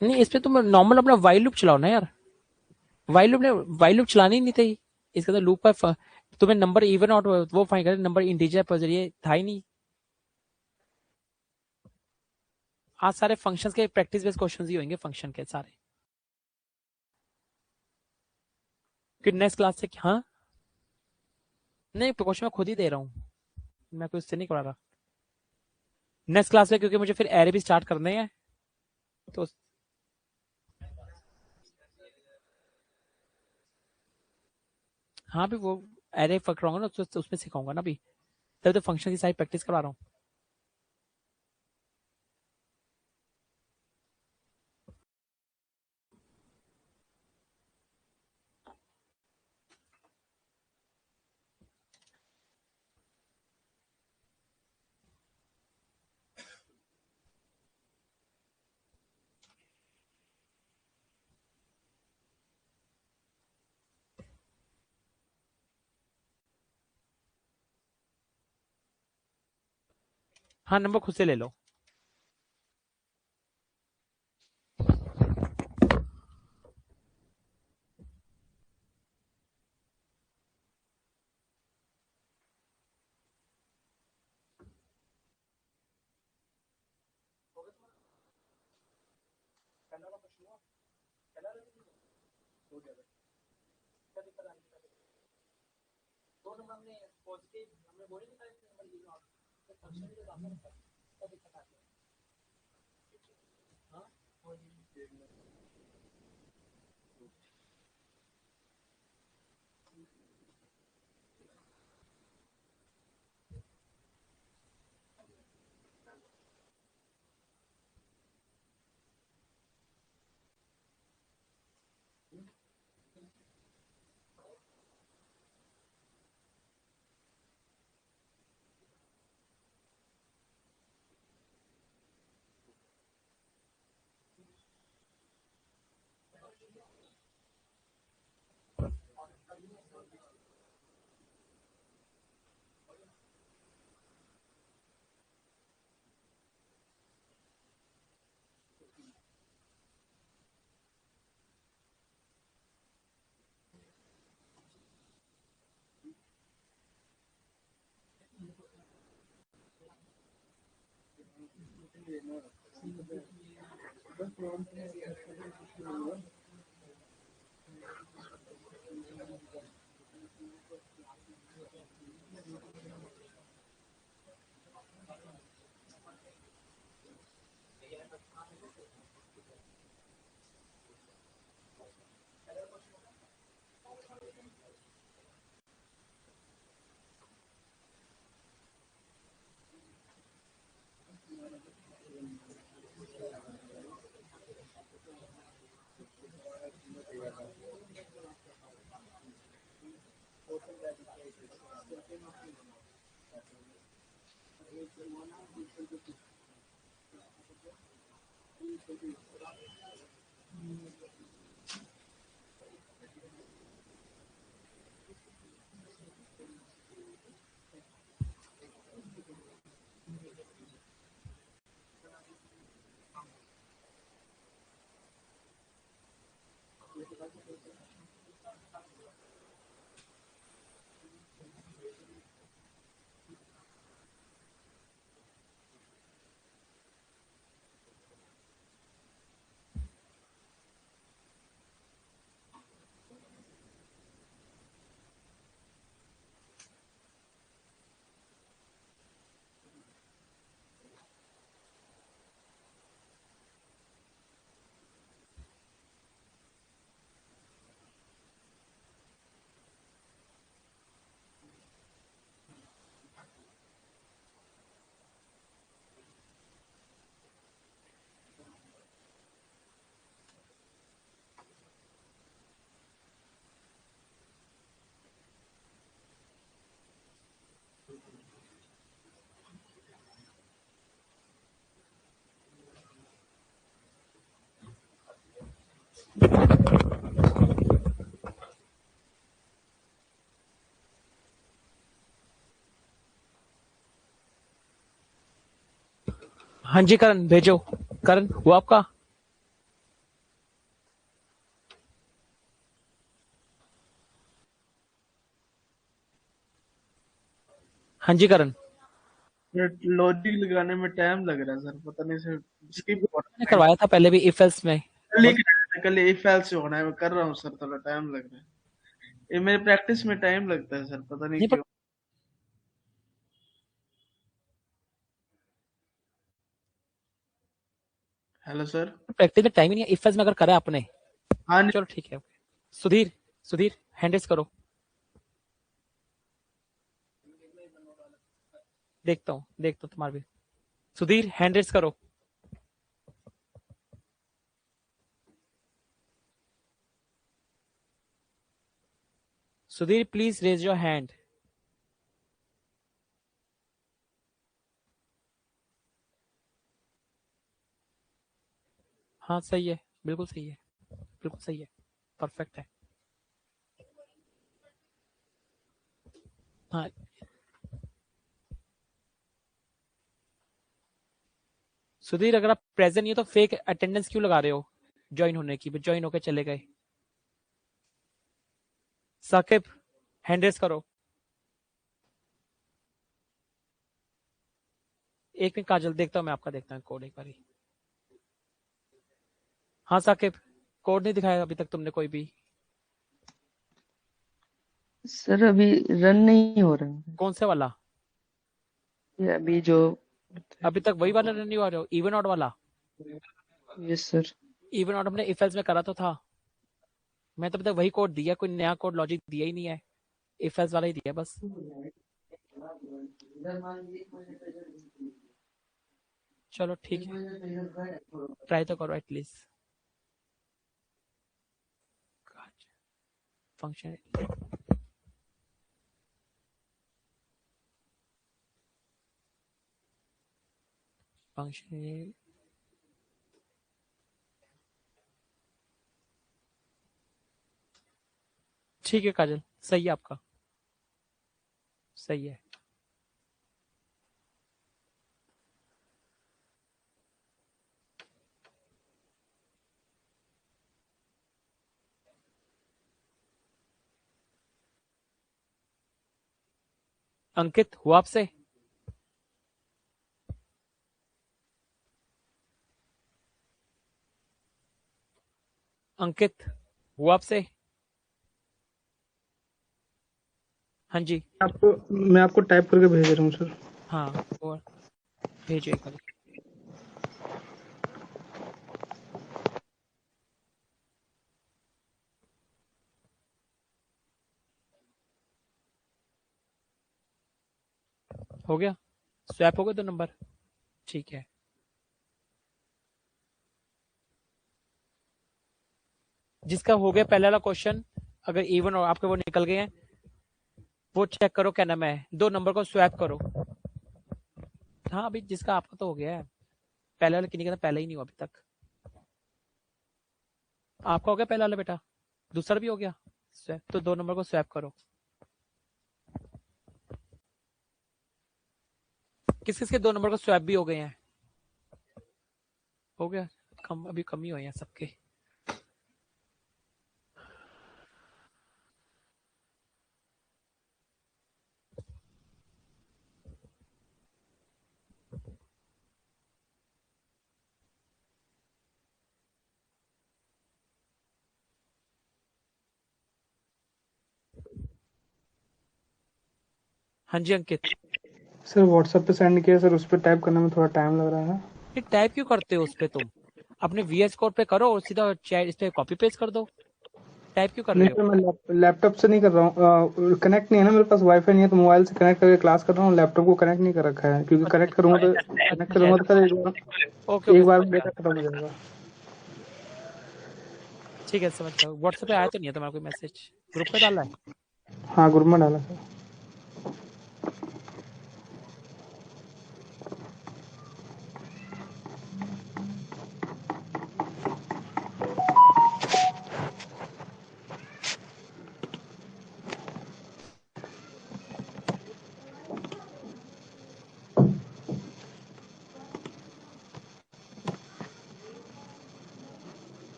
नहीं, इस पे तुम नॉर्मल अपना वाइल लूप चलाओ ना यार। वाइल लूप चलानी ही नहीं थी। इसका तो लूप पर तुम्हें नंबर इवन आउट वो फाइंड कर, नंबर इंटीजर पर ये था ही नहीं। आज सारे फंक्शंस के प्रैक्टिस बेस्ड क्वेश्चंस ही होंगे, फंक्शन के सारे। कि नेक्स्ट क्लास से हाँ। नहीं, क्वेश्चन मैं खुद ही दे रहा हूँ, मैं कोई इससे नहीं करा रहा। नेक्स्ट क्लास में क्योंकि मुझे फिर एरे भी स्टार्ट करने हैं तो। हाँ भी वो एरे पकड़ाऊंगा ना तो उसमें सिखाऊंगा ना भी। तभी तो फंक्शन की सारी प्रैक्टिस करवा रहा हूँ। हाँ, नंबर खुद से ले लो। हाँ जी करण भेजो। करण वो आपका। हाँ जी करण, लॉजिक लगाने में टाइम लग रहा है सर, पता नहीं सर। स्किप हो मैंने रहा है। करवाया था पहले भी इफ एल्स में। कल ही बोल। कराया था, कल इफ एल्स से होना है, मैं कर रहा हूँ सर, थोड़ा टाइम लग रहा है। ये मेरे प्रैक्टिस में टाइम लगता है सर, पता नहीं नहीं पर क्यों। Hello sir. प्रैक्टिस में टाइम ही नहीं है, इफ एल्स में अगर करा आपने। हाँ नहीं। चलो ठीक है। सुधीर, सुधीर हैंड रेस करो। देखता हूँ तुम्हारा भी। सुधीर हैंड रेस करो। Sudhir please raise your hand. हाँ सही है, बिल्कुल सही है, बिल्कुल सही है, परफेक्ट है। हाँ सुधीर, अगर आप प्रेजेंट नहीं हो तो फेक अटेंडेंस क्यों लगा रहे हो? ज्वाइन होने की, ज्वाइन होकर चले गए। साकिब हैंड रेस करो। एक मिनट काजल, देखता हूँ मैं आपका, देखता हूँ कोड एक बारी। हाँ साकिब, कोड नहीं दिखाया अभी तक तुमने कोई भी। सर अभी रन नहीं हो रहा है। कौन से वाला? ये अभी जो अभी तक वही वाला रन नहीं हो रहा हो, इवन ऑड वाला? Yes sir. इवन ऑड हमने इफ एल्स में करा तो था। मैं तो अभी तक वही कोड दिया, कोई नया कोड लॉजिक दिया ही नहीं है। इफ एल्स वाला ही दिया बस। चलो ठीक है, ट्राई तो करो एटलीस्ट। फंक्शन फंक्शन ठीक है काजल, सही है आपका, सही है। अंकित हुआ आपसे? अंकित हुआ आपसे? हाँ जी। आपको मैं आपको टाइप करके भेज रहा हूँ सर। हाँ और भेजो एक बारी। हो गया, स्वैप हो गए 2 नंबर। ठीक है, जिसका हो गया पहले वाला क्वेश्चन, अगर इवन और आपके वो निकल गए हैं, वो चेक करो क्या नाम है, 2 नंबर को स्वैप करो। हाँ अभी जिसका आपका तो हो गया है, पहले वाला किन्हीं का पहले ही नहीं हुआ अभी तक। आपका हो गया पहला वाला बेटा, दूसरा भी हो गया स्वैप, तो 2 नंबर को स्वैप करो। किस किस के 2 नंबर को स्वैप भी हो गए हैं? हो गया, कम अभी कम ही हुए हैं सबके। हाँ जी अंकित। सर व्हाट्सएप पे सेंड किया सर, उस पर टाइप करने में थोड़ा टाइम लग रहा है। ये टाइप क्यों करते हो उस पे तुम? अपने वीएस कोड पे करो और सीधा चैट इस पे कॉपी पेस्ट कर दो। टाइप क्यों कर नहीं रहे हो? सर, मैं लैपटॉप से नहीं कर रहा हूँ, कनेक्ट नहीं है ना मेरे पास, वाईफाई नहीं है, तो मोबाइल से कनेक्ट करके क्लास कर रहा हूँ। लैपटॉप को कनेक्ट नहीं कर रखा है, क्योंकि अच्छा कनेक्ट अच्छा करूंगा तो अच्छा। सर ओके ओके एक बार समझ में गया। डेटा खत्म हो जाएगा। ठीक है समझ गया, व्हाट्सएप पे आया तो नहीं है तुम्हारा कोई मैसेज? ग्रुप पे डाला है? हाँ ग्रुप में डाला सर।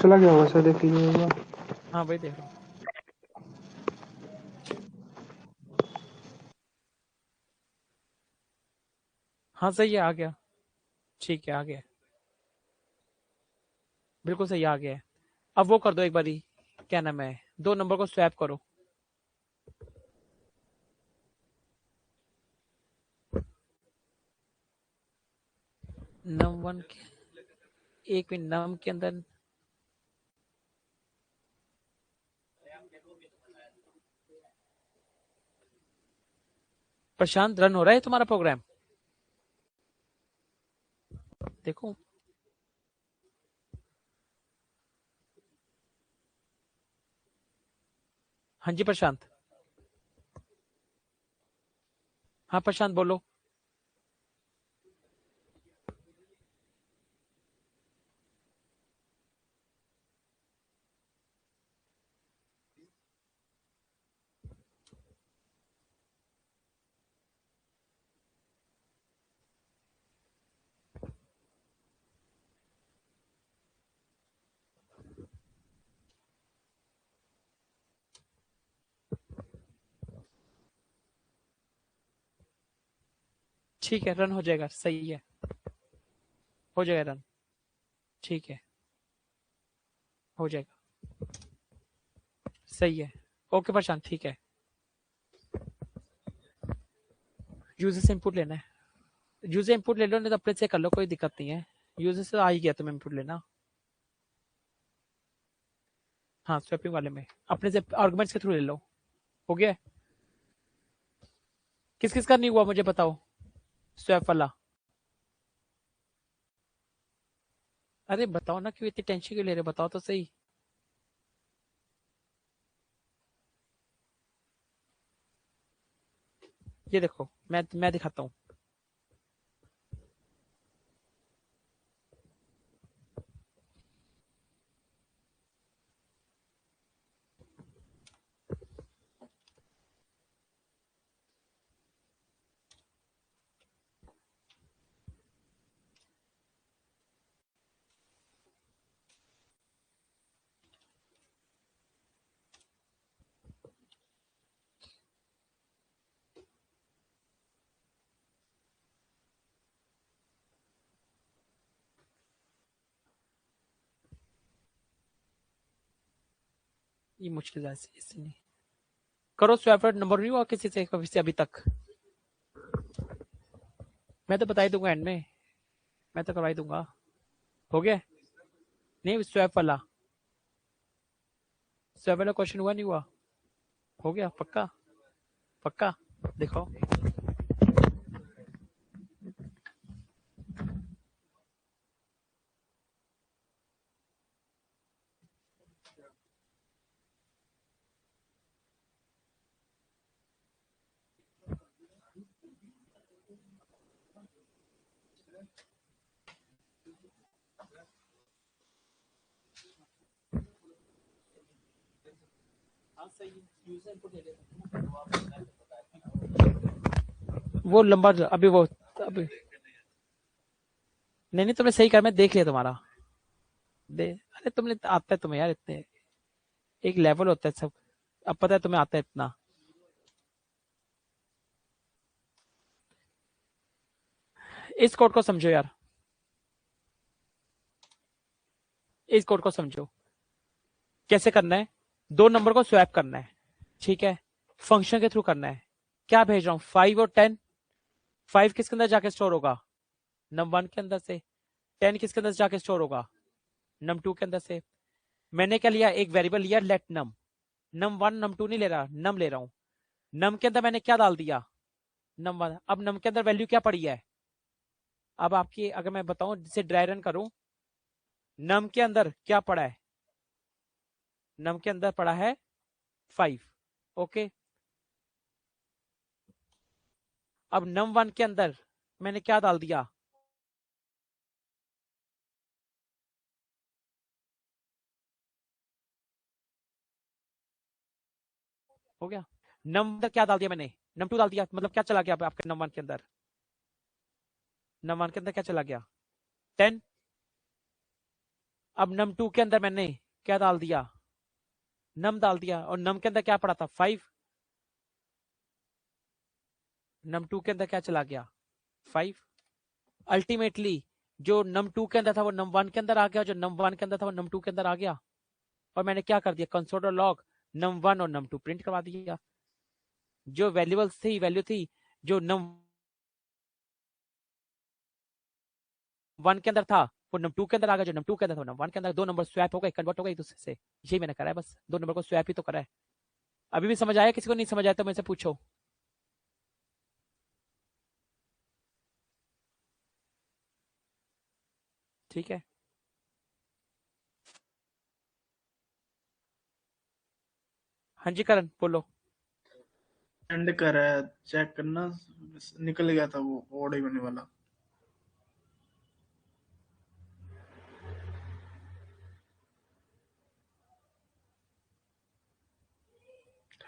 चला गया होगा सर, देख लीजिएगा। हाँ वही देख रहा हूँ। हाँ सही है, आ गया। ठीक है, आ गया। बिल्कुल सही आ गया है। अब वो कर दो एक बारी, क्या नाम है, 2 नंबर को स्वैप करो। नम 1 के, 1 मिनट, नम के अंदर प्रशांत, रन हो रहा है तुम्हारा प्रोग्राम? देखो। हाँ जी प्रशांत। हाँ प्रशांत बोलो। ठीक है, रन हो जाएगा, सही है, हो जाएगा रन। ठीक है, हो जाएगा, सही है। ओके प्रशांत, ठीक है। यूजर से इनपुट लेना है, यूजर इनपुट ले लो, नहीं तो अपने से कर लो, कोई दिक्कत नहीं है। यूजर से आ ही गया, तुम्हें इनपुट लेना। हाँ स्वैपिंग वाले में अपने से आर्गुमेंट्स के थ्रू ले लो। हो गया? किस किस का नहीं हुआ मुझे बताओ, स्वैप वाला। अरे बताओ ना, क्यों इतनी टेंशन क्यों ले रहे, बताओ तो सही। ये देखो, मैं दिखाता हूँ। ये मुश्किल है, इससे नहीं करो। स्वैप नंबर नहीं हुआ किसी से अभी तक? मैं तो बता ही दूंगा एंड में, मैं तो करवा ही दूंगा। हो गया? नहीं, स्वैप वाला क्वेश्चन हुआ नहीं हुआ? हो गया पक्का? पक्का? देखो। वो लंबा अभी वो अभी नहीं, तुमने सही कहा, मैं देख लिया तुम्हारा। अरे तुमने आता है तुम्हें यार, इतने एक लेवल होता है सब। अब पता है तुम्हें आता है इतना। इस कोड को समझो यार, इस कोड को समझो कैसे करना है। 2 नंबर को स्वैप करना है, ठीक है, फंक्शन के थ्रू करना है। क्या भेज रहा हूं, 5 और 10। 5 किसके अंदर जाके स्टोर होगा, num1 के अंदर से। 10 किसके अंदर जाके स्टोर होगा, num2 के अंदर से। मैंने क्या लिया, एक वेरिएबल लिया लेट नम। num1 num2 नहीं ले रहा, नम ले रहा हूं। नम के अंदर मैंने क्या डाल दिया, num1। अब नम के अंदर वैल्यू क्या पड़ी है, अब आपकी अगर मैं बताऊं, जिसे ड्राई रन करूं, नम के अंदर क्या पड़ा है, नम के अंदर पड़ा है 5। ओके, अब num1 के अंदर मैंने क्या डाल दिया, हो गया। नम क्या डाल दिया मैंने, num2 डाल दिया, मतलब क्या चला गया आपके num1 के अंदर, num1 के अंदर क्या चला गया, 10। अब num2 के अंदर मैंने क्या डाल दिया, num डाल दिया, और num के अंदर क्या पड़ा था 5, num2 के अंदर क्या चला गया 5। अल्टीमेटली जो num2 के अंदर था वो num1 के अंदर आ गया, जो num1 के अंदर था वो num2 के अंदर आ गया, और मैंने क्या कर दिया कंसोल लॉग num1 और num2 प्रिंट करवा दिया। जो वैल्यूबल्स थी, वैल्यू थी जो num1 के अंदर था वो num2 के अंदर आ गया, जो num2 के अंदर था num1 के अंदर, दो नंबर स्वैप हो गए, कन्वर्ट हो गए एक दूसरे से। यही मैंने करा है, बस दो नंबर को स्वैप ही तो करा है। अभी भी समझ आया? किसी को नहीं समझ आया तो मुझसे पूछो। ठीक है, हाँ जी करण बोलो। एंड कर रहा है, चेक करना, निकल गया था वो ओड होने वाला।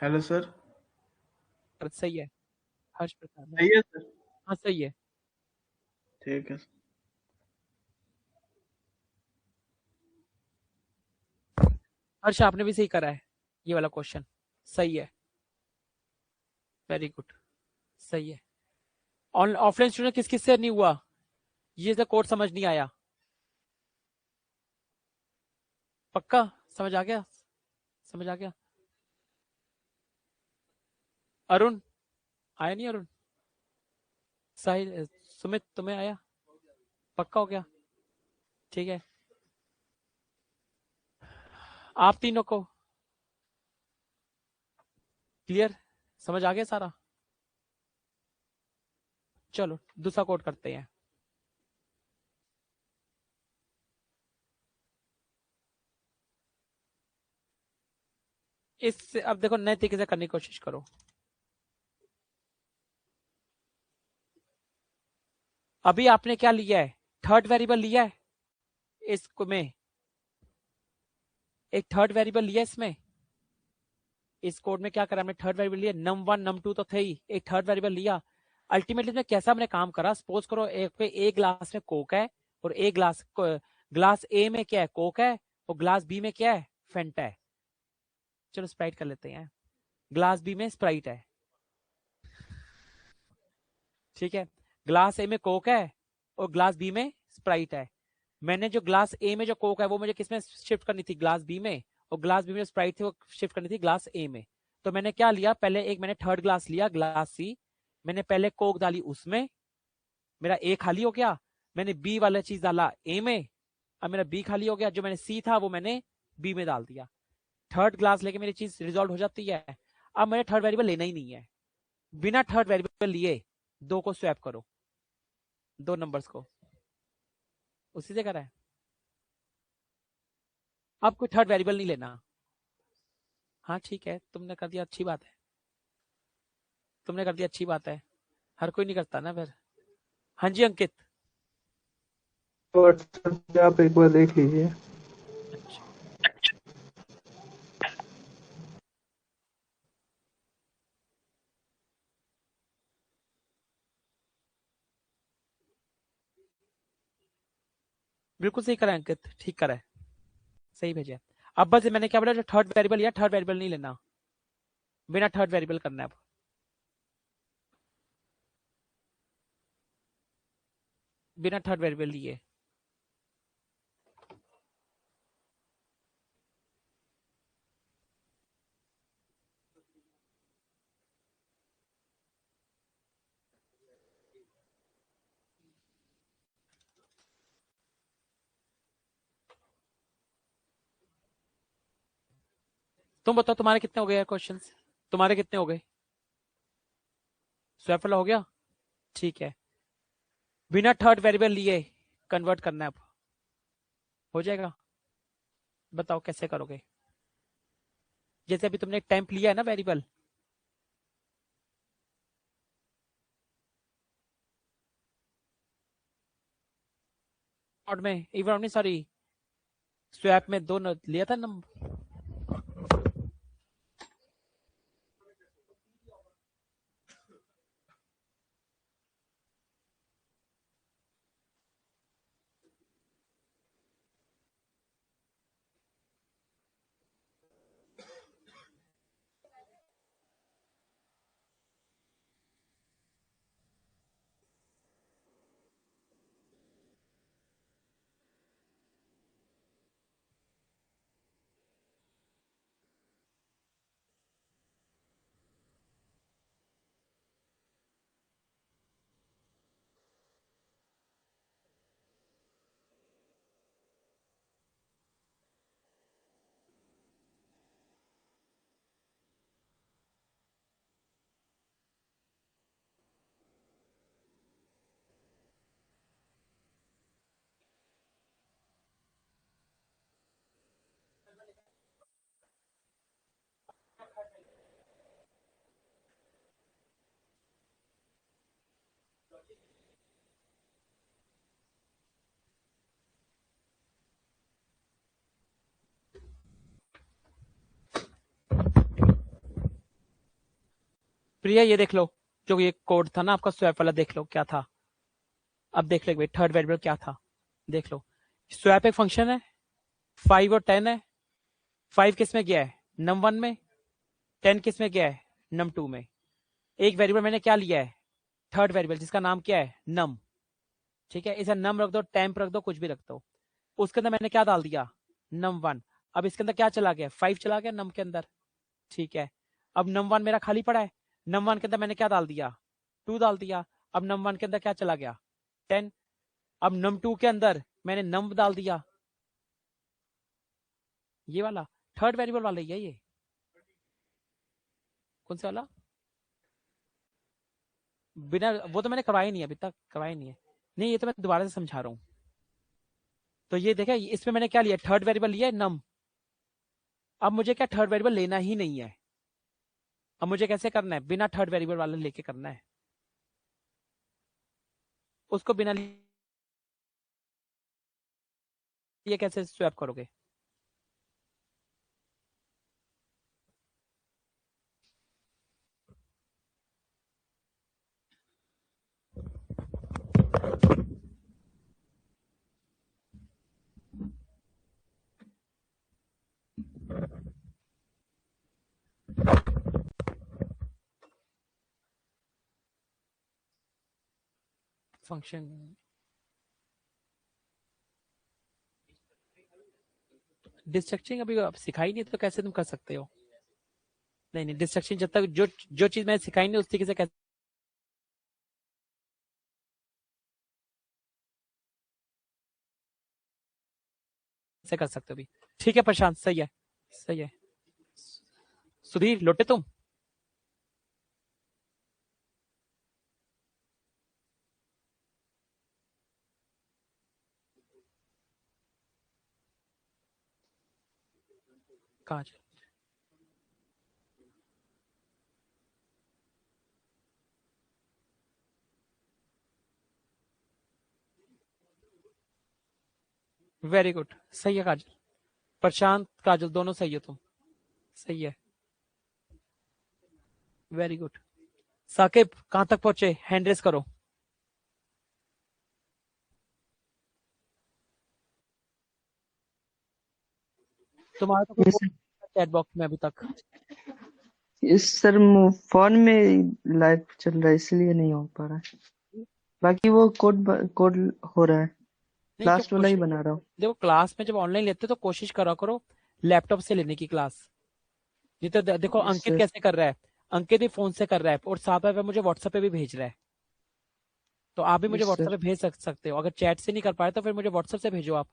Hello sir. सही है हर्ष प्रसाद है। सही है सर। हाँ सही है। ठीक है। हर्ष आपने भी सही करा है, ये वाला क्वेश्चन सही है, वेरी गुड, सही है। ऑफलाइन स्टूडेंट किस किस से नहीं हुआ, ये तो कोड समझ नहीं आया, पक्का समझ आ गया, समझ आ गया। अरुण आया नहीं, अरुण साहिल सुमित तुम्हें आया, पक्का हो गया, ठीक है। आप तीनों को क्लियर, समझ आ गया सारा। चलो दूसरा कोड करते हैं। इससे अब देखो नए तरीके से करने की कोशिश करो। अभी आपने क्या लिया है, थर्ड वेरिएबल लिया है इसको में, एक थर्ड वेरिएबल लिया इसमें, इस कोड में क्या करा हमने, थर्ड वेरिएबल लिया, num1 num2 तो थे ही, एक थर्ड वेरिएबल लिया। अल्टीमेटली इसमें कैसा हमने काम करा, सपोज करो एक पे एक ग्लास में कोक है, और एक ग्लास ए में क्या है कोक है, और ग्लास बी में क्या है फेंटा है। चलो स्प्राइट कर लेते हैं, ग्लास बी में स्प्राइट है, ठीक है। ग्लास ए में कोक है और ग्लास बी में स्प्राइट है। मैंने जो ग्लास ए में जो कोक है वो मुझे किसमें शिफ्ट करनी थी, ग्लास बी में, और ग्लास बी में स्प्राइट थी वो शिफ्ट करनी थी ग्लास ए में। तो मैंने क्या लिया, पहले एक मैंने थर्ड ग्लास लिया ग्लास सी, मैंने पहले कोक डाली उसमें, मेरा ए खाली हो गया, मैंने बी वाला चीज डाला ए में, अब मेरा बी खाली हो गया, जो मैंने सी था वो मैंने बी में डाल दिया। थर्ड ग्लास लेके मेरी चीज रिजॉल्व हो जाती है। अब मैंने थर्ड वेरिएबल लेना ही नहीं है, बिना थर्ड वेरिएबल लिए दो को स्वैप करो, दो नंबर्स को, उसी से करा है। अब कोई थर्ड वेरिएबल नहीं लेना। हाँ ठीक है, तुमने कर दिया अच्छी बात है, तुमने कर दिया अच्छी बात है, हर कोई नहीं करता ना फिर। हाँ जी अंकित। व्हाट्सएप पे आप एक बार देख लीजिए। अच्छा बिल्कुल सही करा है अंकित, ठीक करा है, सही भेजा है। अब बस मैंने क्या बोला, जो थर्ड वेरिएबल लिया थर्ड वेरिएबल नहीं लेना, बिना थर्ड वेरिएबल करना है अब, बिना थर्ड वेरिएबल लिए। तुम बताओ तुम्हारे कितने हो गए क्वेश्चंस, तुम्हारे कितने हो गए, स्वैप वाला हो गया, ठीक है। बिना थर्ड वेरिएबल लिए कन्वर्ट करना है अब, हो जाएगा। बताओ कैसे करोगे, जैसे अभी तुमने एक टेम्प लिया है ना वेरिएबल, में इवन नहीं सॉरी, स्वैप में दो लिया था नंबर। प्रिया ये देख लो, जो ये कोड था ना आपका स्वैप वाला, देख लो क्या था। अब देख लो भाई थर्ड वेरिएबल क्या था, देख लो। स्वैप एक फंक्शन है, 5 और 10 है। 5 किस में गया है, num1 में। 10 किस में गया है, num2 में। एक वेरिएबल मैंने क्या लिया है, थर्ड वेरिएबल, जिसका नाम क्या है, num। ठीक है, इसे num रख दो, temp रख दो, कुछ भी रख दो। उसके अंदर मैंने क्या डाल दिया, num1। अब इसके अंदर क्या चला गया, 5 चला गया num के अंदर। ठीक है, अब num1 मेरा खाली पड़ा है। num1 के अंदर मैंने क्या डाल दिया, 2 डाल दिया। अब num1 के अंदर क्या चला गया, 10। अब num2 के अंदर मैंने num डाल दिया, ये वाला थर्ड वेरिएबल वाला ही है ये। कौन सा वाला, बिना, वो तो मैंने करवाया नहीं है अभी तक, करवाया नहीं है। नहीं, ये तो मैं दोबारा से समझा रहा हूँ। तो ये देखा, इसमें मैंने क्या लिया, थर्ड वेरिएबल लिया है num। अब मुझे क्या थर्ड वेरिएबल लेना ही नहीं है। अब मुझे कैसे करना है, बिना थर्ड वेरिएबल वाला लेके करना है। उसको बिना लिए कैसे स्वैप करोगे। फंक्शन डिस्ट्रक्टिंग अभी आप सिखाई नहीं तो कैसे तुम कर सकते हो। नहीं नहीं, डिस्ट्रक्शन जब तक जो चीज मैंने सिखाई नहीं उस तरीके से कैसे कर सकते हो अभी। ठीक है प्रशांत, सही है, सही है। सुधीर लोटे तुम, कहाँ वेरी गुड, सही है काजल। प्रशांत काजल दोनों सही है तुम, सही है, वेरी गुड। साकिब कहां तक पहुंचे, हैंड रेस करो। तुम्हारा तो यस कोई चैट बॉक्स में अभी तक। यस सर, फोन में लाइव चल रहा है इसलिए नहीं हो पा रहा है। बाकी वो कोड हो रहा है, नहीं क्यों लास्ट वाला ही कोशिश, बना रहा हूँ। देखो क्लास में जब ऑनलाइन लेते हो तो कोशिश करा करो लैपटॉप से लेने की क्लास। नहीं तो देखो यस अंकित सर। कैसे कर रहा है, अंकित भी फोन से कर रहा है और साथ में मुझे व्हाट्सएप पे भी भेज रहा है। तो आप भी मुझे यस व्हाट्सएप सर। पे भेज सकते हो। अगर चैट से नहीं कर पाए तो फिर मुझे व्हाट्सएप से भेजो आप।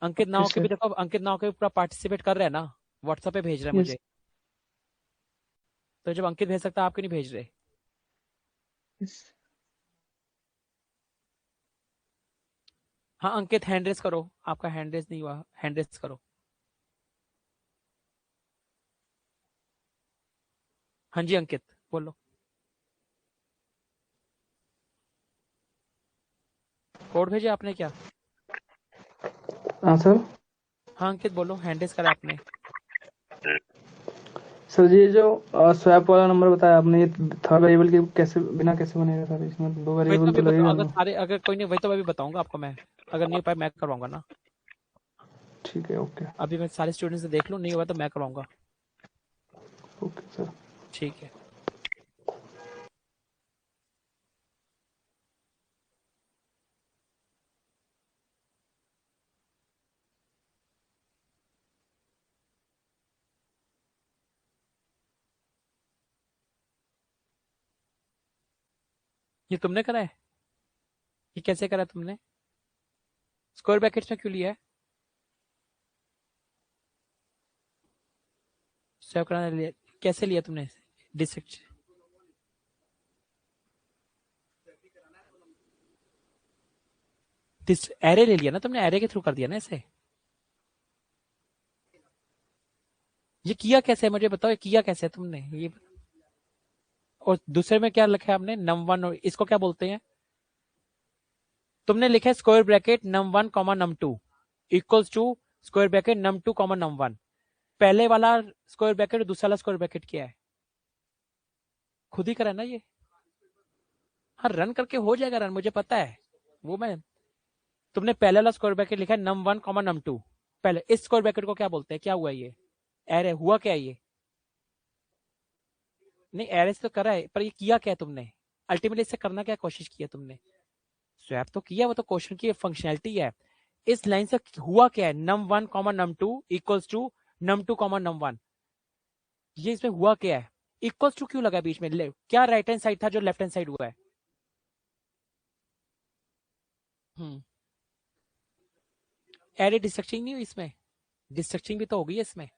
अंकित ओके नाव के भी सर। देखो, अंकित नाव के भी पूरा पार्टिसिपेट कर रहा है ना, व्हाट्सएप पे भेज रहा है यस मुझे। तो जब अंकित भेज सकता है आप क्यों नहीं भेज रहे। यस। हाँ अंकित हैंड रेस करो, आपका हैंड रेस नहीं हुआ, हैंड रेस करो। हाँ जी अंकित बोलो, कोड भेजे आपने क्या। हाँ सर। हाँ अंकित बोलो, हैंड रेस करा आपने। सर ये जो स्वैप वाला नंबर बताया आपने, ये थर्ड वेरिएबल के कैसे बिना कैसे बनेगा सर, इसमें दो वही तो वेरिएबल अभी तो बताओ, लगेगा अगर ना। सारे, अगर कोई नहीं, वही तो अभी बताऊंगा आपको मैं। अगर नहीं हो पाए मैं करवाऊंगा ना। ठीक है, ओके। अभी मैं सारे स्टूडेंट से देख लूँ, नहीं हुआ तो मैं करवाऊंगा। Okay sir. ठीक है। ये तुमने करा है, ये कैसे करा तुमने, स्क्वायर ब्रैकेट्स में क्यों लिया है, सेव कराने लिया, कैसे लिया तुमने डिस्ट्रिक्ट। एरे ले लिया ना तुमने, एरे के थ्रू कर दिया ना इसे। ये किया कैसे है मुझे बताओ, ये किया कैसे है तुमने ये। और दूसरे में क्या लिखा है आपने, num1, और इसको क्या बोलते हैं। तुमने लिखा है square bracket num1 comma num2 equals to square bracket num2 comma num1। पहले वाला स्क्वायर ब्रैकेट और दूसरा वाला स्क्वायर ब्रैकेट क्या है। खुद ही करा ना ये। हाँ रन करके हो जाएगा रन, मुझे पता है वो। मैं तुमने पहले वाला स्क्वायर ब्रैकेट लिखा है num1 कॉमा num2, पहले इस स्क्वायर ब्रैकेट को क्या बोलते हैं, क्या हुआ ये एरे हुआ क्या ये? नहीं एरे से तो करा है, पर ये किया क्या तुमने अल्टीमेटली, इससे करना क्या कोशिश किया तुमने? स्वैप तो किया, वो तो क्वेश्चन की फंक्शनैलिटी है। इस लाइन से हुआ क्या है, num1 comma num2 equals to num2 comma num1, ये इसमें हुआ क्या है? इक्वल्स टू क्यों लगा बीच में? क्या राइट हैंड साइड था जो लेफ्ट हैंड साइड हुआ है? एरे डिस्ट्रक्टिंग नहीं हुई इसमें? डिस्ट्रक्टिंग भी तो होगी इसमें।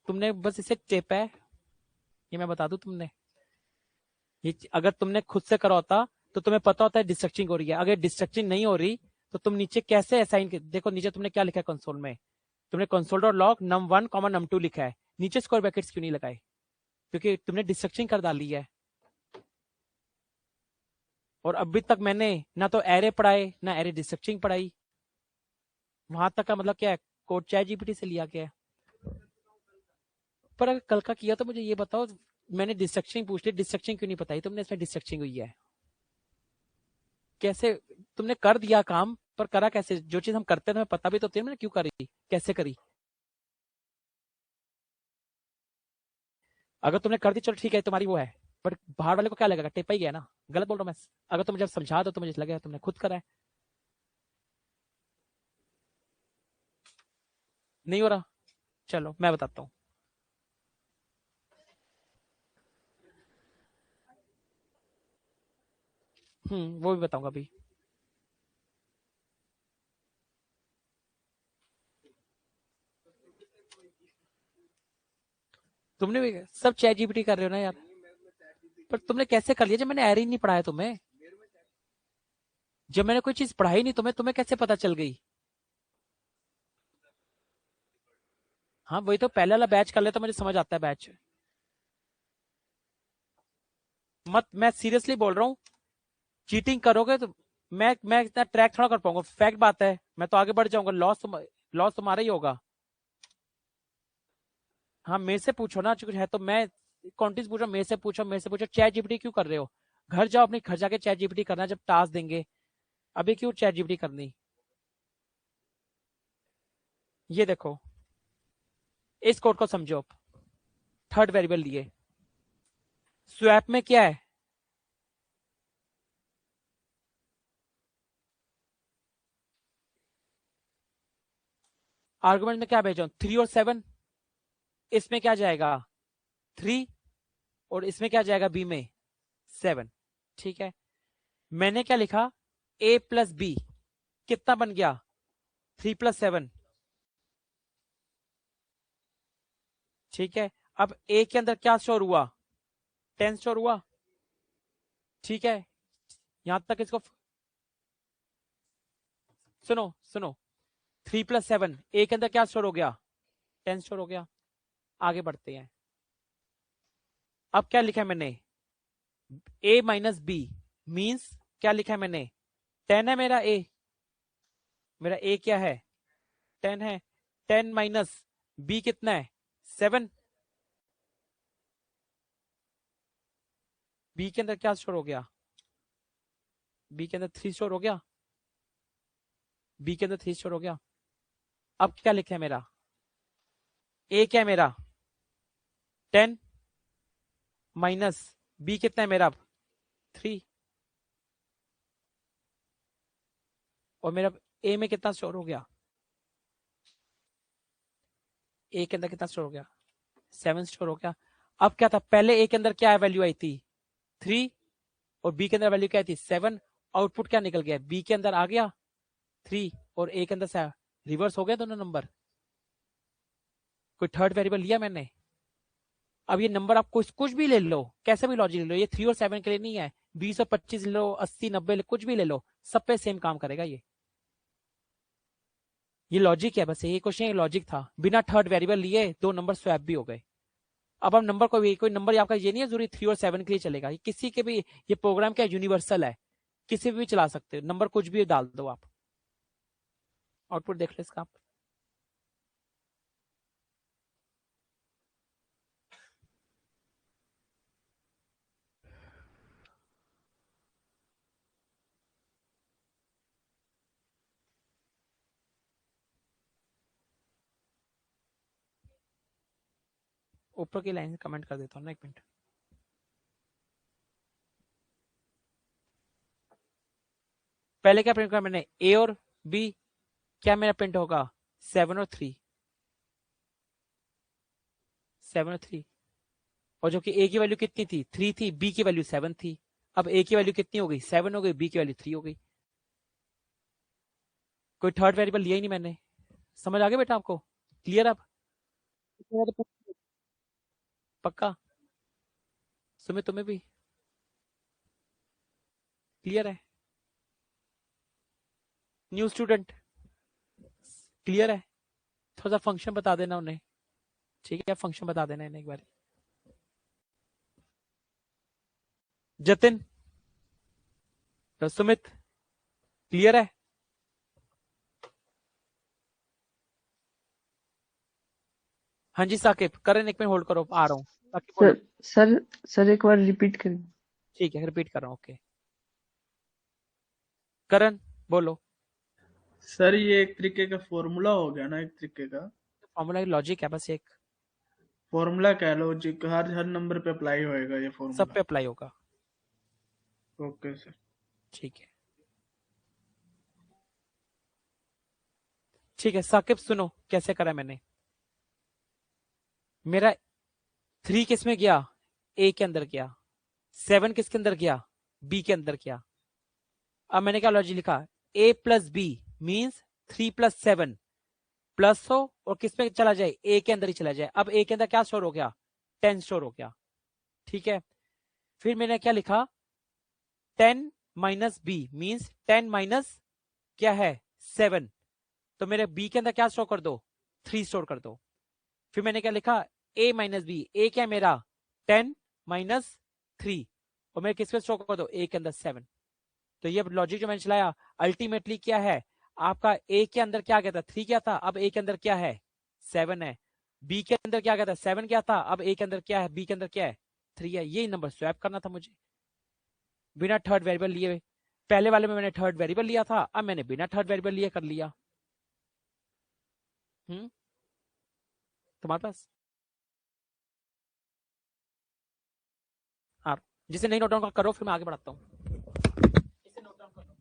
तुमने बस इसे टेपा है, ये मैं बता दूं तुमने। ये अगर तुमने खुद से करा होता तो तुम्हें पता होता है डिस्ट्रक्टिंग हो रही है। अगर डिस्ट्रक्टिंग नहीं हो रही तो तुम नीचे कैसे असाइन देखो नीचे तुमने क्या लिखा है कंसोल में, तुमने console dot log num1 comma num2 लिखा है, नीचे स्क्वायर ब्रैकेट्स क्यों नहीं लगाए? क्योंकि तुमने डिस्ट्रक्टिंग कर डाली है। और अभी तक मैंने ना तो एरे पढ़ाए ना एरे डिस्ट्रक्टिंग पढ़ाई, वहां तक का मतलब क्या है, कोड चैट जीपीटी से लिया गया है। पर अगर कल का किया तो मुझे ये बताओ, मैंने डिस्ट्रक्टिंग पूछ ली, डिस्ट्रक्टिंग क्यों नहीं बताई तुमने, इसमें डिस्ट्रक्टिंग हुई है कैसे? तुमने कर दिया काम, पर करा कैसे? जो चीज हम करते हैं तुम्हें पता भी तो होती है मैंने क्यों करी, कैसे करी। अगर तुमने कर दी चलो ठीक है तुम्हारी वो है, पर बाहर वाले को क्या लगेगा, टेपा ही गया ना। गलत बोल रहा हूँ मैं? अगर तुम जब समझा दो तो मुझे लगेगा तुमने खुद करा है। नहीं हो रहा, चलो मैं बताता हूँ। वो भी बताऊंगा अभी। तुमने भी सब चैट जीपीटी कर रहे हो ना यार, पर तुमने कैसे कर लिया जब मैंने एरे ही नहीं पढ़ाया तुम्हें? जब मैंने कोई चीज पढ़ाई नहीं तुम्हें, तुम्हें कैसे पता चल गई? हाँ वही तो, पहले वाला बैच कर ले तो मुझे समझ आता है बैच। मत, मैं सीरियसली बोल रहा हूँ, चीटिंग करोगे तो मैं इतना ट्रैक थोड़ा कर पाऊंगा। फैक्ट बात है, मैं तो आगे बढ़ जाऊंगा, लॉस तुम्हारा ही होगा। हाँ मेरे से पूछो ना, कुछ है तो मैं कॉन्टेंट पूछो, मेरे से पूछो, मेरे से पूछो। चैट जीपीटी क्यों कर रहे हो? घर जाओ अपने घर जाके चैट जीपीटी करना जब टास्क देंगे, अभी क्यों चैट जीपीटी करनी? ये देखो इस कोड को समझो, थर्ड वेरिएबल लिए स्वैप में क्या है, आर्गुमेंट में क्या भेजो 3 और 7, इसमें क्या जाएगा 3 और इसमें क्या जाएगा बी में 7। ठीक है, मैंने क्या लिखा a प्लस बी कितना बन गया 3 प्लस 7। ठीक है, अब a के अंदर क्या स्टोर हुआ 10 स्टोर हुआ। ठीक है, यहां तक इसको सुनो सुनो, 3 प्लस 7 ए के अंदर क्या स्टोर हो गया 10 स्टोर हो गया। आगे बढ़ते हैं, अब क्या लिखा है मैंने a माइनस बी मीन्स क्या लिखा है मैंने 10 है मेरा a, मेरा a क्या है 10 है, 10 माइनस b कितना है 7। b के अंदर क्या स्टोर हो गया, b के अंदर 3 स्टोर हो गया, b के अंदर 3 स्टोर हो गया। अब क्या लिखा है मेरा a क्या है मेरा 10 माइनस b कितना है मेरा 3, और मेरा a में कितना स्टोर हो गया, a के अंदर कितना स्टोर हो गया 7 स्टोर हो गया। अब क्या था, पहले a के अंदर क्या वैल्यू आई थी 3 और b के अंदर वैल्यू क्या आई थी 7। आउटपुट क्या निकल गया, b के अंदर आ गया 3 और a के अंदर से रिवर्स हो गया दोनों नंबर। कोई थर्ड वेरिएबल लिया मैंने? अब ये नंबर आप कुछ भी ले लो, कैसे भी लॉजिक ले लो, ये 3 और 7 के लिए नहीं है, 20 और 25 ले लो, 80 90 कुछ भी ले लो, सब पे सेम काम करेगा ये लॉजिक है, बस यही क्वेश्चन लॉजिक था। बिना थर्ड वेरिएबल लिए दो नंबर स्वैप भी हो गए। अब हम नंबर कोई नंबर आपका ये नहीं है जरूरी 3 और 7 के लिए चलेगा, ये किसी के भी, ये प्रोग्राम क्या यूनिवर्सल है, किसी भी चला सकते हो, नंबर कुछ भी डाल दो आप। आउटपुट देख लो इसका आप। ऊपर की लाइन कमेंट कर देता हूँ ना, 1 मिनट। पहले क्या प्रिंट करा मैंने, ए और बी, क्या मेरा प्रिंट होगा 7 और 3, 7 और 3, और जो कि ए की वैल्यू कितनी थी 3 थी, बी की वैल्यू 7 थी। अब ए की वैल्यू कितनी हो गई 7 हो गई, बी की वैल्यू 3 हो गई। कोई थर्ड वेरिएबल लिया ही नहीं मैंने। समझ आ गया बेटा आपको, क्लियर? अब पक्का सुमित तुम्हें भी क्लियर है? न्यू स्टूडेंट क्लियर है? थोड़ा सा फंक्शन बता देना उन्हें, ठीक है? फंक्शन बता देना इन्हें एक बार। जतिन, तो सुमित क्लियर है? हाँ जी साकिब, करण 1 मिनट होल्ड करो, आ रहा हूँ। साकिब बोलो। सर एक बार रिपीट करें। ठीक है, रिपीट कर रहा हूँ। ओके करण बोलो। सर ये एक तरीके का फॉर्मूला हो गया ना, एक तरीके का फॉर्मूला की लॉजिक है बस, एक फॉर्मूला कह लो, जो हर नंबर पे अप्लाई होएगा ये सब फॉर्मूला। पे अप्लाई होगा। Okay sir. ठीक है, ठीक है साकिब सुनो कैसे करा मैंने। मेरा 3 किस में गया, ए के अंदर गया। 7 किसके अंदर गया, बी के अंदर गया। अब मैंने क्या लॉजिक लिखा, A plus B means 3 plus 7 plus हो और किस में चला जाए, ए के अंदर ही चला जाए। अब ए के अंदर क्या स्टोर हो गया, 10 स्टोर हो गया। ठीक है, फिर मैंने क्या लिखा, 10 माइनस बी मीन्स 10 माइनस क्या है 7, तो मेरे बी के अंदर क्या स्टोर कर दो, 3 स्टोर कर दो। फिर मैंने क्या लिखा, ए माइनस बी, ए क्या है मेरा 10 माइनस 3, और मेरे किस पे स्टोर कर दो, ए के अंदर 7। तो ये लॉजिक जो मैंने चलाया अल्टीमेटली क्या है, आपका ए के अंदर क्या गया था 3 क्या था, अब ए के अंदर क्या है 7 है। बी के अंदर क्या गया था 7 क्या था, अब ए के अंदर क्या है, बी के अंदर क्या है 3 है। यही नंबर स्वैप करना था मुझे बिना थर्ड वेरिएबल लिए। पहले वाले में मैंने थर्ड वेरिएबल लिया था, अब मैंने बिना थर्ड वेरिएबल लिए कर लिया। तुम्हारे पास हाँ, जिसे नहीं नोट डाउन करो फिर मैं आगे बढ़ाता हूँ। इसे नोट डाउन कर लो।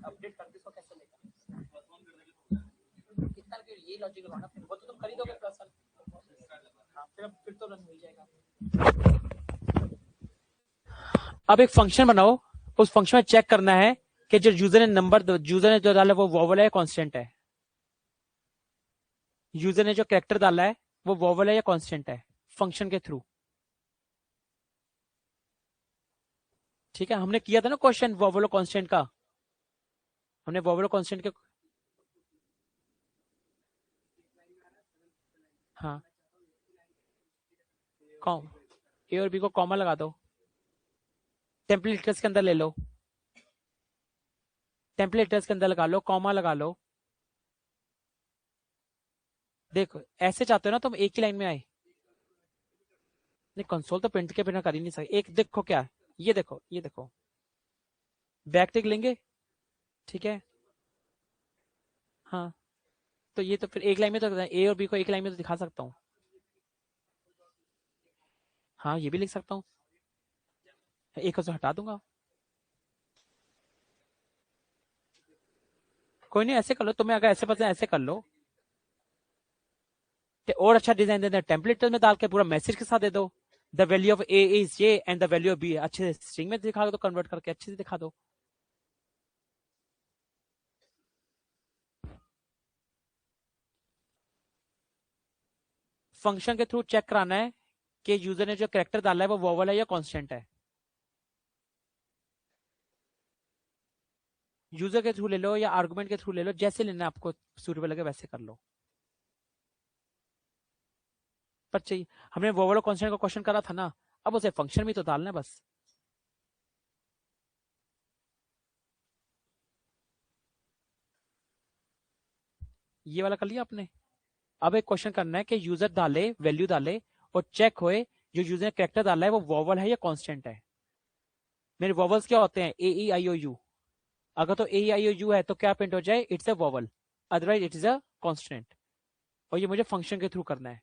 अपडेट कर इसको कैसे लेगा, कितना ये लॉजिक लगाना, वो तो तुम खरीदोगे प्लस हाँ, फिर तो रन हो जाएगा। अब एक फंक्शन बनाओ, उस फंक्शन में चेक करना है कि जो यूजर ने नंबर यूजर ने जो डाला वो वोवल है कांस्टेंट है। यूजर ने जो कैरेक्टर डाला है वो वोवल है या कांस्टेंट है, फंक्शन के थ्रू। ठीक है, हमने किया था ना क्वेश्चन वोवल कांस्टेंट का, हमने वोवल कांस्टेंट के हाँ कॉम ए और बी को कॉमा लगा दो, टेम्पलेट के अंदर ले लो, टेम्पलेट के अंदर लगा लो, कॉमा लगा लो। देखो ऐसे चाहते हो ना तुम एक ही लाइन में आए, नहीं कंसोल तो प्रिंट के बिना कर ही नहीं सकते। एक देखो क्या, ये देखो ये देखो, बैक टिक लेंगे, ठीक है हाँ, तो ये तो फिर एक लाइन में तो ए और बी को एक लाइन में तो दिखा सकता हूँ। हाँ ये भी लिख सकता हूँ, एक को हटा दूंगा। कोई नहीं, ऐसे कर लो, तुम्हें अगर ऐसे पसंद है ऐसे कर लो। और अच्छा डिजाइन देना, टेम्पलेट में डाल के पूरा मैसेज के साथ दे दो, the value of A is ये and the value of B, अच्छे से स्ट्रिंग में दिखा दो, कन्वर्ट करके अच्छे से दिखा दो। फंक्शन के थ्रू चेक कराना है कि यूजर ने जो कैरेक्टर डाला है वो वोवल है या कांस्टेंट है। यूजर के थ्रू ले लो या आर्गुमेंट के थ्रू ले लो, जैसे लेना है आपको सूटेबल लगे वैसे कर लो। पर चाहिए हमने वोवल और कांस्टेंट का क्वेश्चन करा था ना, अब उसे फंक्शन में तो डालना है बस। ये वाला कर लिया आपने। अब एक क्वेश्चन करना है कि यूजर डाले, वैल्यू डाले और चेक होए जो यूजर ने कैरेक्टर डाला है वो वोवल है या कांस्टेंट है। मेरे वोवल्स क्या होते हैं, ए ई आई ओ यू। अगर तो ए ई आई ओ यू है तो क्या प्रिंट हो जाए, it's a vowel, otherwise it is a constant. और ये मुझे फंक्शन के थ्रू करना है।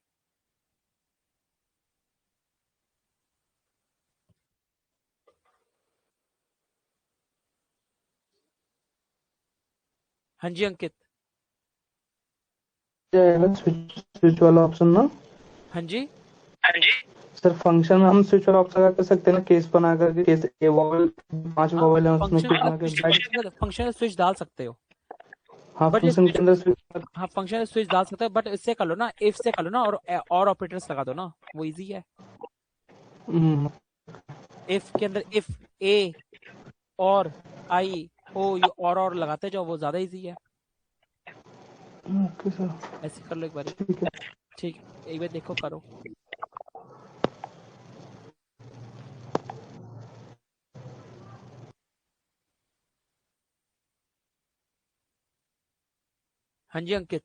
हाँ जी अंकित। स्विच स्विच वाला ऑप्शन ना। हाँ जी सर फंक्शन में हम स्विच वाला ऑप्शन कर सकते हैं ना, केस बना करके, केस ए वोवल 5 हाँ वोवल है उसमें फंक्शन कुछ का बना के फंक्शन स्विच डाल सकते हो। हाँ बट ये फंक्शन के अंदर स्विच। हाँ फंक्शन स्विच डाल सकते हो, बट इससे कर लो ना, इफ से कर लो ना, और ऑपरेटर्स लगा दो ना, वो इजी है। इफ के अंदर इफ ए और आई ओ यू और लगाते जाओ, वो ज्यादा इजी है। ओके सर, ऐसे कर लो एक बार। ठीक है। ठीक है, एक बार देखो करो। हाँ जी अंकित।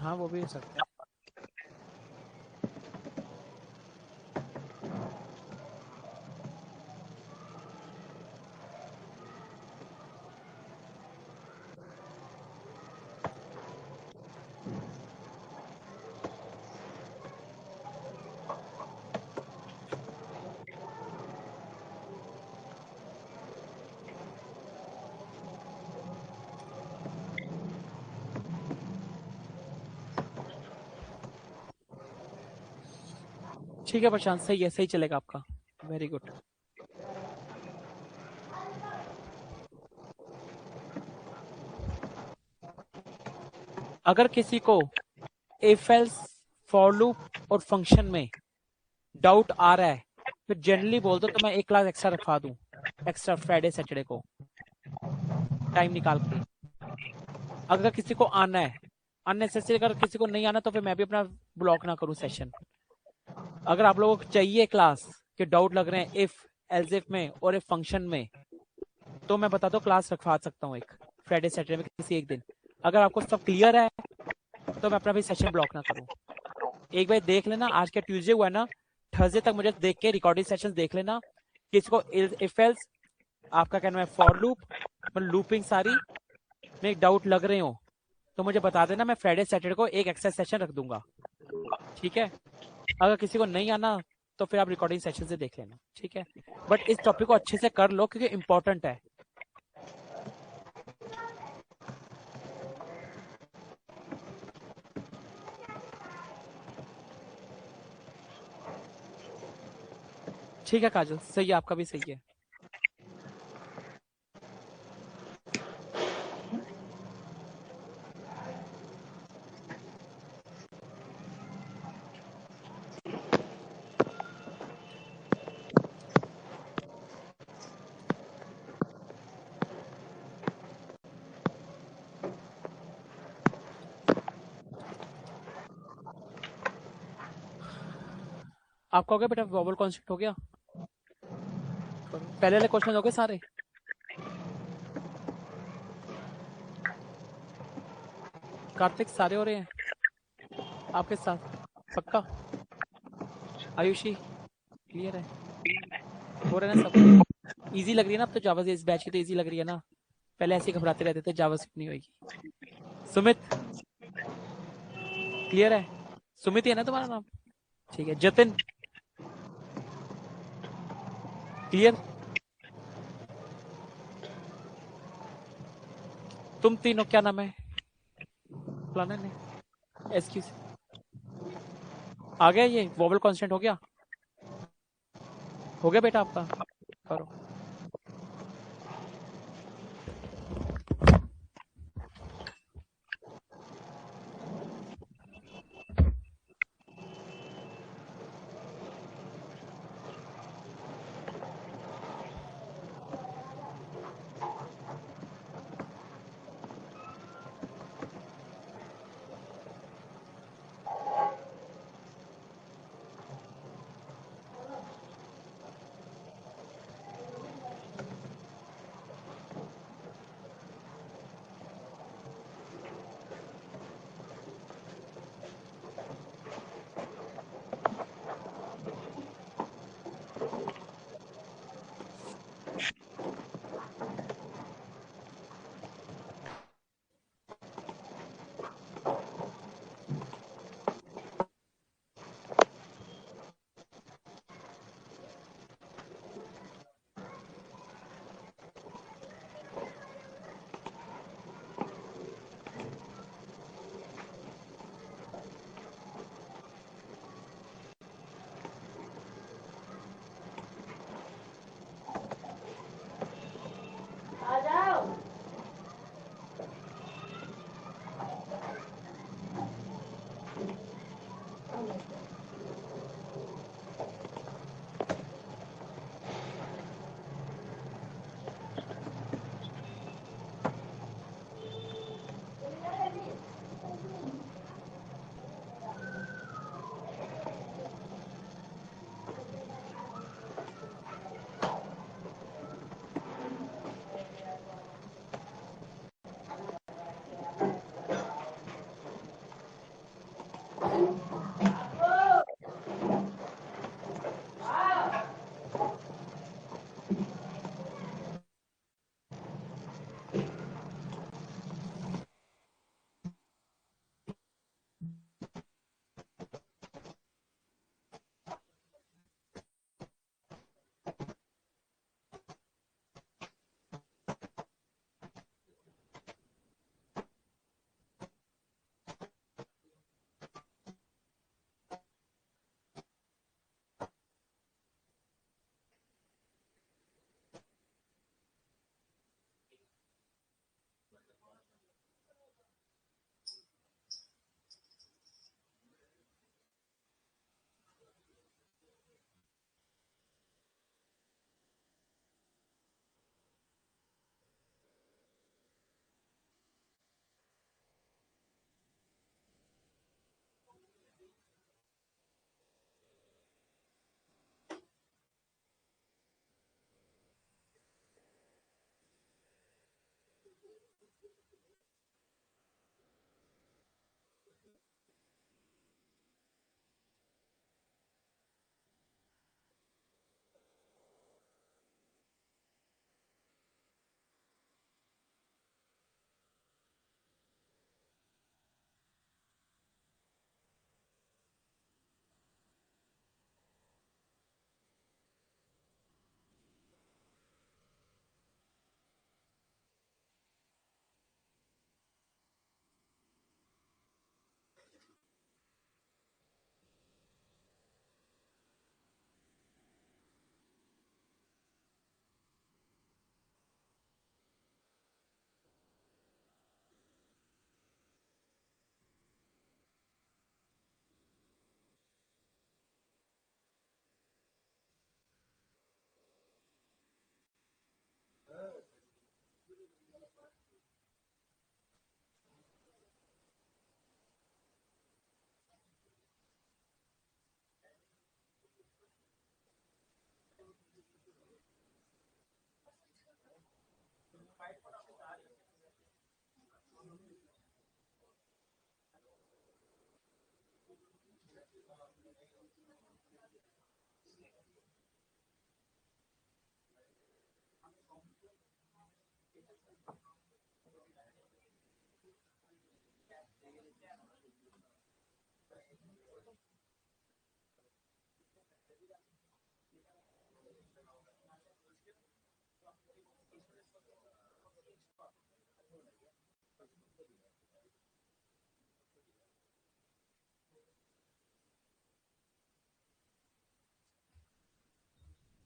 हाँ वो भी हो सकता है। ठीक है प्रशांत, सही है, सही चलेगा आपका। Very good. अगर किसी को इफ एल्स, फॉर लूप और फंक्शन में डाउट आ रहा है तो जनरली बोल दो, तो मैं एक क्लास एक्स्ट्रा रखवा दूं, एक्स्ट्रा फ्राइडे सैटरडे को टाइम निकाल के। अगर किसी को आना है, अननेसेसरी अगर किसी को नहीं आना तो फिर मैं भी अपना ब्लॉक ना करूं सेशन। अगर आप लोगों को चाहिए क्लास के डाउट लग रहे हैं इफ एल्स इफ में और इफ फंक्शन में, तो मैं बता दो क्लास रखवा सकता हूँ एक फ्राइडे सैटरडे में किसी एक दिन। अगर आपको सब क्लियर है तो मैं अपना भी सेशन ब्लॉक ना करूं। एक बार देख लेना, आज का ट्यूसडे हुआ ना, थर्सडे तक मुझे देख के रिकॉर्डिंग सेशंस देख लेना। किसी को इफ एल्स, आपका कहना है फॉर लूप, लूपिंग सारी में डाउट लग रहे हो तो मुझे बता देना, मैं फ्राइडे सैटरडे को एक एक्स्ट्रा सेशन रख दूंगा। ठीक है, अगर किसी को नहीं आना तो फिर आप रिकॉर्डिंग सेशन से देख लेना। ठीक है, बट इस टॉपिक को अच्छे से कर लो क्योंकि इंपॉर्टेंट है। ठीक है काजल, सही है, आपका भी सही है। आपका हो गया बेटा? वोवल कॉन्सेप्ट हो गया? पहले वाले क्वेश्चन हो गए सारे? कार्तिक सारे हो रहे हैं आपके साथ? पक्का? आयुषी क्लियर है? हो रहे हैं ना सब? इजी लग रही है ना अब तो जावा? इस बैच की तो इजी लग रही है ना? पहले ऐसे ही घबराते रहते थे जावा स्क्रिप्ट नहीं होगी। सुमित क्लियर है? सुमित ही है ना तुम्हारा नाम? ठीक है। जतिन क्लियर? तुम तीनों क्या नाम है फलाने ने? एक्सक्यूज, आ गया ये वोवल कांस्टेंट? हो गया? हो गया बेटा आपका? करो।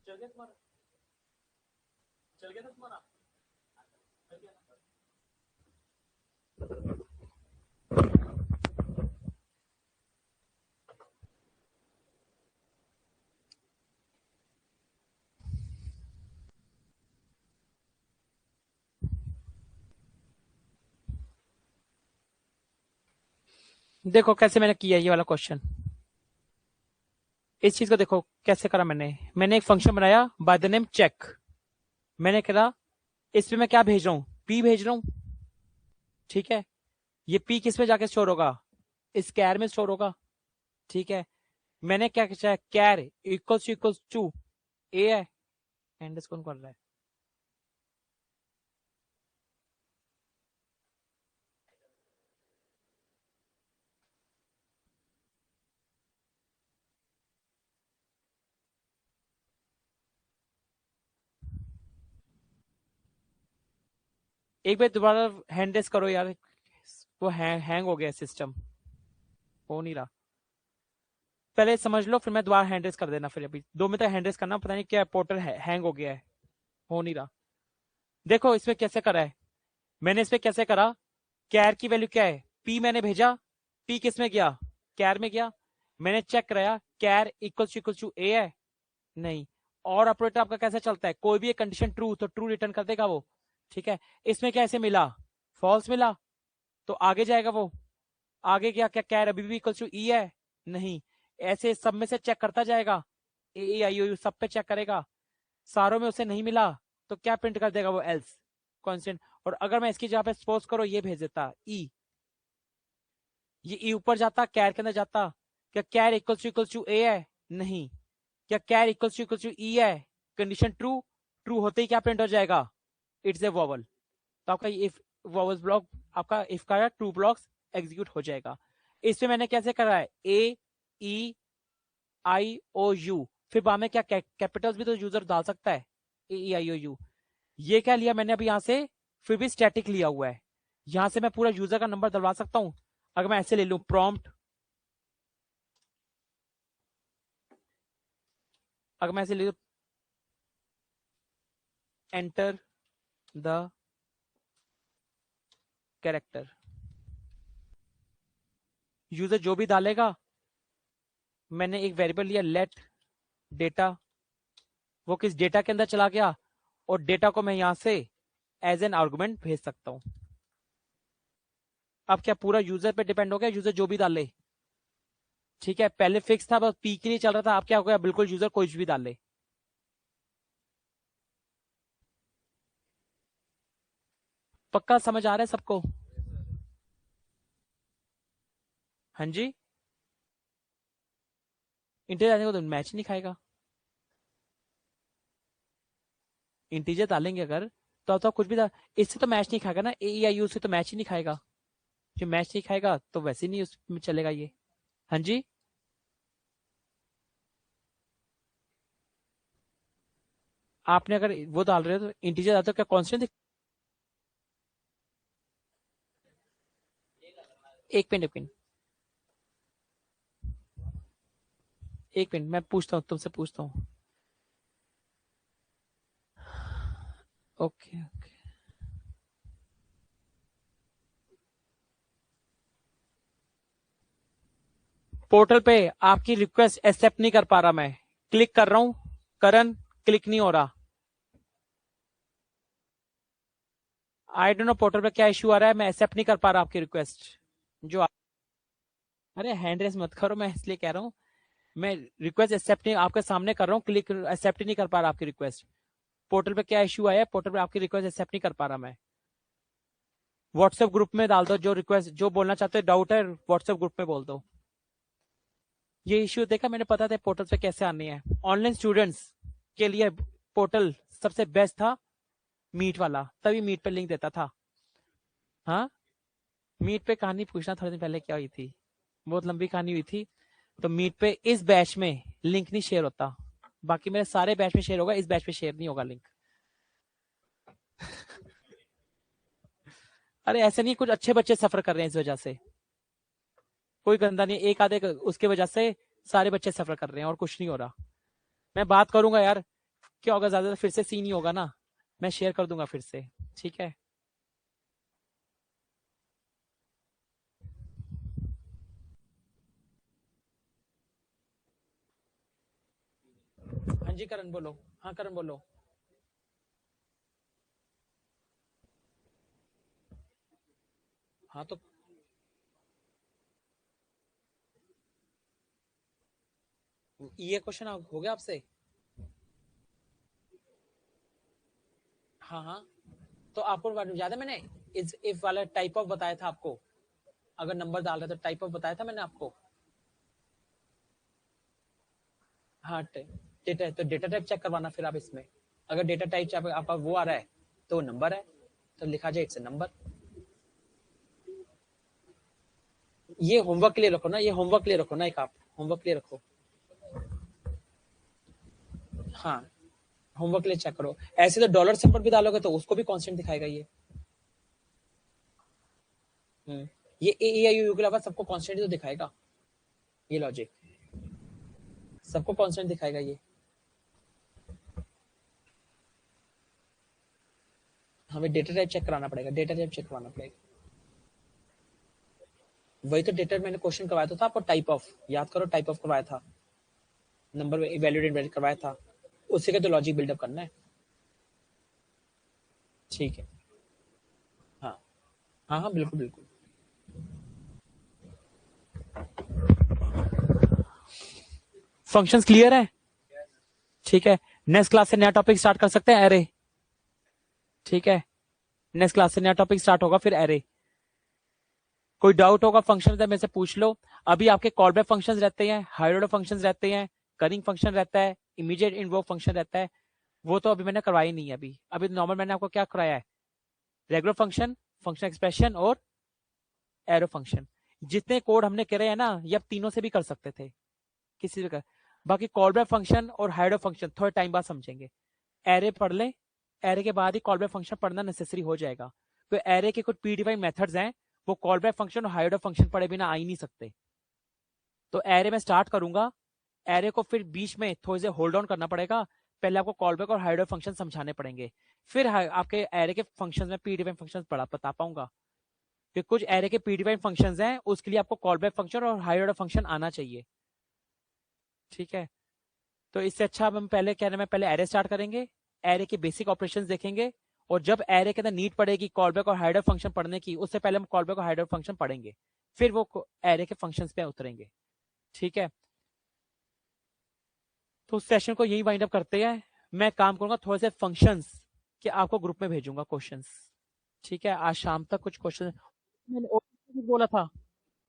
चल गया तुम्हारा? चल गया था तुम्हारा? देखो कैसे मैंने किया ये वाला क्वेश्चन। इस चीज को देखो कैसे करा मैंने एक फंक्शन बनाया बाय द नेम चेक। मैंने कहा इसमें मैं क्या भेज रहा हूं, पी भेज रहा हूं, ठीक है। ये पी किस में जाके स्टोर होगा, इस कैर में स्टोर होगा, ठीक है। मैंने क्या किया, कैर इक्वल्स टू ए है, एंड कौन कर रहा है? एक बार दोबारा हैंड रेस करो यार, वो हैंग हो गया सिस्टम, हो नहीं रहा। पहले समझ लो फिर मैं दोबारा हैंड रेस कर देना, फिर अभी 2 मिनट हैंड रेस करना, पता नहीं क्या पोर्टल हैंग हो गया है, हो नहीं रहा। देखो इसमें कैसे करा है मैंने, इसमें कैसे करा, कैर की वैल्यू क्या है, पी मैंने भेजा, पी किस में गया, कैर में गया। मैंने चेक कराया कैर इक्वल टू ए है, नहीं। और ऑपरेटर आपका कैसे चलता है, कोई भी एक कंडीशन ट्रू तो ट्रू रिटर्न कर देगा वो, ठीक है। इसमें कैसे मिला, फॉल्स मिला, तो आगे जाएगा वो, आगे क्या क्या कैर अभी भी इक्वल टू ई है, नहीं। ऐसे सब में से चेक करता जाएगा, ए आई यू सब पे चेक करेगा, सारों में उसे नहीं मिला तो क्या प्रिंट कर देगा वो, एल्स कांस्टेंट। और अगर मैं इसकी जगह पे सपोज करो ये भेज देता ई, ये ई ऊपर जाता, कैर के अंदर जाता, क्या कैर इक्वल टू ए है, नहीं। क्या कैर इक्वल टू ई है, कंडीशन ट्रू, ट्रू होते ही क्या प्रिंट हो जाएगा, इट्स ए वॉवल। तो आपका इफ वॉवल्स ब्लॉक, आपका इफ का ट्रू ब्लॉक्स एग्जीक्यूट हो जाएगा। इसमें मैंने कैसे करा है, ए ई आई ओ यू, फिर बाद में क्या कैपिटल्स भी तो यूजर डाल सकता है, ए ई आई ओ यू। ये क्या लिया मैंने अभी यहां से, फिर भी स्टैटिक लिया हुआ है, यहां से मैं पूरा यूजर का नंबर डलवा सकता हूं। अगर मैं ऐसे ले लूं प्रॉम्प्ट, अगर मैं ऐसे ले लूं एंटर द कैरेक्टर, यूजर जो भी डालेगा, मैंने एक वेरिएबल लिया लेट डेटा, वो किस डेटा के अंदर चला गया, और डेटा को मैं यहां से एज एन आर्गुमेंट भेज सकता हूं। अब क्या पूरा यूजर पे डिपेंड हो गया, यूजर जो भी डाले, ठीक है। पहले फिक्स था बस पी के लिए चल रहा था, अब क्या हो गया, बिल्कुल यूजर कुछ भी डाले। पक्का समझ आ रहा है सबको? हाँ जी, इंटीजर डालने को तो मैच नहीं खाएगा, इंटीजर डालेंगे अगर तो कुछ भी इससे तो मैच नहीं खाएगा ना, ए आई यू से तो मैच ही नहीं खाएगा, जो मैच नहीं खाएगा तो वैसे नहीं उसमें चलेगा ये। हाँ जी, आपने अगर वो डाल रहे हो तो इंटीजर डालते हो, क्या कांस्टेंट एक मिनट एक मिनट एक मिनट, मैं पूछता हूँ तुमसे, पूछता हूँ। ओके ओके, पोर्टल पे आपकी रिक्वेस्ट एक्सेप्ट नहीं कर पा रहा, मैं क्लिक कर रहा हूं करन, क्लिक नहीं हो रहा। आई डोंट नो पोर्टल पे क्या इश्यू आ रहा है, मैं एक्सेप्ट नहीं कर पा रहा आपकी रिक्वेस्ट जो अरे हैंड रेस मत करो, मैं इसलिए कह रहा हूँ, मैं रिक्वेस्ट एक्सेप्ट नहीं आपके सामने कर रहा हूँ, क्लिक एक्सेप्ट नहीं कर पा रहा आपकी रिक्वेस्ट। पोर्टल पे क्या इश्यू आया है, पोर्टल पे आपकी रिक्वेस्ट एक्सेप्ट नहीं कर पा रहा मैं। व्हाट्सएप ग्रुप में डाल दो, जो रिक्वेस्ट जो बोलना चाहते हो, डाउट है व्हाट्सएप ग्रुप में बोल दो। ये इश्यू देखा मैंने, पता था पोर्टल पे कैसे आनी है। ऑनलाइन स्टूडेंट्स के लिए पोर्टल सबसे बेस्ट था मीट वाला, तभी मीट पे लिंक देता था। हाँ मीट पे कहानी पूछना थोड़े दिन पहले क्या हुई थी, बहुत लंबी कहानी हुई थी। तो मीट पे इस बैच में लिंक नहीं शेयर होता, बाकी मेरे सारे बैच में शेयर होगा, इस बैच में शेयर नहीं होगा लिंक। अरे ऐसे नहीं, कुछ अच्छे बच्चे सफर कर रहे हैं इस वजह से, कोई गंदा नहीं, एक आधे उसके वजह से सारे बच्चे सफर कर रहे हैं और कुछ नहीं हो रहा। मैं बात करूंगा यार, क्या होगा, ज्यादा फिर से सीन ही होगा ना, मैं शेयर कर दूंगा फिर से, ठीक है। हाँ जी करण बोलो, हाँ करण बोलो। हाँ तो ये क्वेश्चन हो गया आपसे? हाँ हाँ, तो आपको याद है मैंने इस इफ वाला टाइप ऑफ बताया था आपको, अगर नंबर डाल रहे तो टाइप ऑफ बताया था मैंने आपको। हाँ डेटा, तो डेटा टाइप चेक करवाना फिर आप इसमें, अगर डेटा टाइप आपका वो आ रहा है तो नंबर है, तो लिखा जाए इट्स नंबर। ये होमवर्क के लिए रखो ना, ये होमवर्क के लिए रखो ना, एक आप होमवर्क के लिए रखो। हाँ होमवर्क के लिए चेक करो, ऐसे तो डॉलर सिंबल भी डालोगे तो उसको भी कांस्टेंट दिखाएगा ये। ये ए आई यू के अलावा सबको कांस्टेंट तो दिखाएगा, ये लॉजिक सबको कांस्टेंट दिखाएगा ये। हमें डेटा टाइप चेक कराना पड़ेगा, डेटा टाइप चेक करवाना पड़ेगा। वही तो डेटा मैंने क्वेश्चन करवाया था आपको, टाइप ऑफ याद करो, टाइप ऑफ करवाया था, नंबर इवैल्यूएट करवाया था, उससे का तो लॉजिक बिल्डअप करना है। ठीक है, हाँ हाँ हाँ बिल्कुल बिल्कुल। फंक्शंस क्लियर है? ठीक है, नेक्स्ट क्लास से नया टॉपिक स्टार्ट कर सकते हैं, एरे। ठीक है, नेक्स्ट क्लास से नया टॉपिक स्टार्ट होगा, फिर एरे। कोई डाउट होगा फंक्शन में से पूछ लो। अभी आपके कॉल बैक फंक्शंस रहते हैं, हायर ऑर्डर फंक्शंस रहते हैं, करिंग फंक्शन रहता है, इमीडिएट इन्वोक फंक्शन रहता है, वो तो अभी मैंने करवाई नहीं है। अभी नॉर्मल मैंने आपको क्या कराया है, रेगुलर फंक्शन, फंक्शन एक्सप्रेशन और एरो फंक्शन। जितने कोड हमने करे हैं ना, ये आप तीनों से भी कर सकते थे, किसी भी कर। बाकी कॉल बैक फंक्शन और हायर ऑर्डर फंक्शन थोड़े टाइम बाद समझेंगे। एरे पढ़ ले, एरे के बाद ही कॉल बैक फंक्शन पढ़ना नेसेसरी हो जाएगा। तो एरे के कुछ प्रीडिफाइंड मेथड्स हैं, वो कॉल बैक फंक्शन और हायर ऑर्डर फंक्शन पढ़े बिना आ ही नहीं सकते। तो एरे में स्टार्ट करूंगा, एरे को फिर बीच में थोड़ी से होल्ड ऑन करना पड़ेगा, पहले आपको कॉल बैक और हायर ऑर्डर फंक्शन समझाने पड़ेंगे, फिर आपके एरे के फंक्शंस में प्रीडिफाइंड फंक्शंस बता पाऊंगा। कि कुछ एरे के प्रीडिफाइंड फंक्शंस हैं, उसके लिए आपको कॉल बैक फंक्शन और हायर ऑर्डर फंक्शन आना चाहिए। ठीक है, तो इससे अच्छा हम पहले क्या है, पहले एरे स्टार्ट करेंगे, एरे के बेसिक ऑपरेशंस देखेंगे, और जब एरे के अंदर नीड पड़ेगी कॉल बैक और हायर ऑर्डर फंक्शन पढ़ने की, उससे पहले हम कॉल बैक और हायर ऑर्डर फंक्शन पढ़ेंगे, फिर वो एरे के फंक्शंस पे उतरेंगे। ठीक है, तो उस सेशन को यही वाइंड अप करते हैं। मैं काम करूंगा थोड़े से फंक्शंस कि आपको ग्रुप में भेजूंगा क्वेश्चंस। ठीक है, आज शाम तक कुछ क्वेश्चन मैंने बोला था।